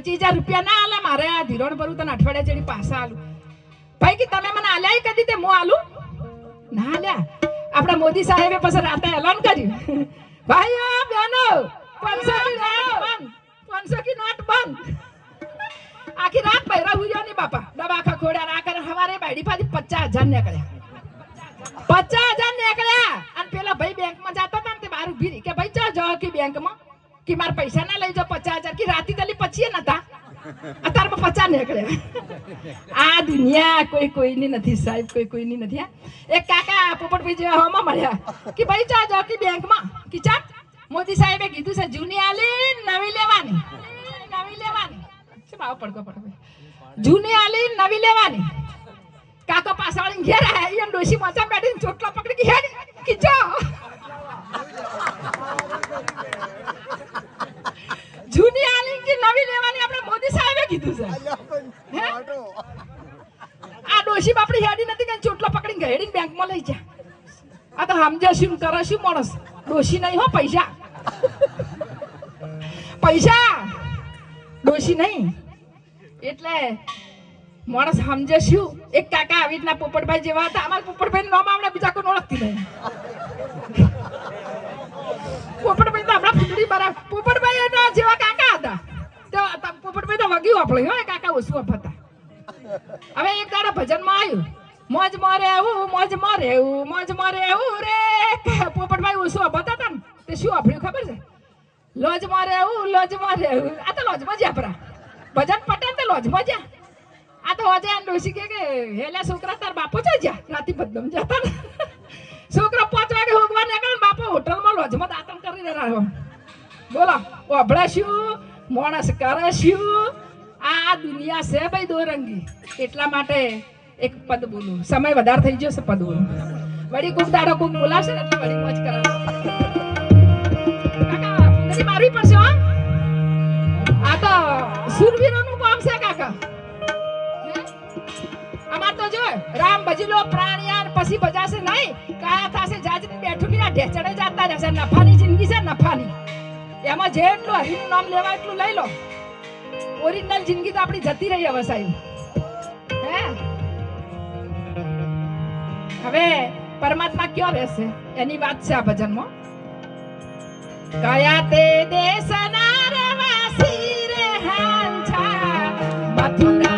25,000 રૂપિયા ના આલે મારે આ ધીરોણ ભરું તને અઠવાડિયા જેડી પાછા આલું ભાઈ કે તમે મને આલ્યા કદી તે હું આલું ના આલ્યા આપણા મોદી સાહેબે પછી રાતે એલાન કર્યું ભાઈઓ બહેનો 500 की नोट બંધ આખી રાત બૈરા હુયો ની બાપા દવાખા ખોડ્યા આ કરે હવારે બાડી પાડી 50,000 નીકળ્યા 50,000 નીકળ્યા અને પેલા ભાઈ બેંકમાં જાતા હતા ને તે બાર ઉભી રહી કે ભાઈ ચા જાવ કે બેંકમાં કે માર પૈસા ના લઈ જાવ 50,000 કે રાતી તલી પછી નતા અત્યારમાં 50 નીકળ્યા આ દુનિયા કોઈની નથી સાહેબ કોઈની નથી એક કાકા પોપટભાઈ જેવા હોમાં મળ્યા કે ભાઈ ચા જાવ કે બેંકમાં કે ચા મોદી સાહેબે કીધું છે જૂની આલી નવી લેવાની બાવ પડકો જૂની આલી નવી લેવાની કાકા પાછળ ઘેર આયા ઈ ડોશી માચા બેઠીને ચોટલા પકડી કે હેડ કીચો જૂની આલી કે નવી લેવાની આપણે મોદી સાહેબે કીધું છે આ ડોશી બાપડી હેડી નથી કે ચોટલા પકડીને હેડીને બેંકમાં લઈ જા આ તો સમજે શું કરે શું માણસ ડોશી નહીં હો પૈસા ડોશી નહીં એટલે માણસ સમજે શું એક કાકા આવી રીતના પોપટભાઈ જેવા હતા અમારા પોપટભાઈ નામ આપણે બીજા કોઈ ઓળખતી નહીં પોપટભાઈ તો આપણા ફૂટડી બરાબર પોપટભાઈ એના જેવા કાકા હતા તો પોપટભાઈ તો વગ્યું આપણે હો કાકા ઓછું હતા હવે એક દાડા ભજનમાં આવ્યું મોજ મારે એવું રે પોપટભાઈ ઓછું હતા ને તે શું આપણું ખબર છે લોજ મારે એવું આ તો લોજમાં જ આપરા ભજન પટે તો લોજમાં જ આ તો આજે ડોસી કે હેલા છોકરા તાર બાપો છે જ્યાં રાતી બદમ જતા ને છોકરા 5 વાગે હોગવા નીકળે બાપો હોટલમાં લોજમાં દાતન કરી રહ્યો બોલો ઓભળે શું માણસ કરે શું આ દુનિયા છે ભાઈ દોરંગી એટલા માટે એક પદ બોલું સમય વધારે થઈ ગયો છે પદ બોલું વળી કોક દાડો કોક બોલાવશે ને એટલે વળી મોજ કરાવશે મારવી પડશે હો આ તો સુરવીરોનું કામ છે કાકા અમાર તો જો રામ ભજીલો પ્રાણિયાન પછી બજાશે નહીં કાયા થાશે જાજની બેઠું ની આ ઢેચડે જાતા રહેશે નફાની જિંદગી છે નફાની એમાં જેટલું હરીનું નામ લેવા એટલું લઈ લો ઓરિજિનલ જિંદગી તો આપણી જતી રહી હવે સાહેબ હે હવે પરમાત્મા ક્યાં રહેશે એની વાત છે આ ભજનમાં કયા તે દેશના રવાસી રે હાંછા મથુરા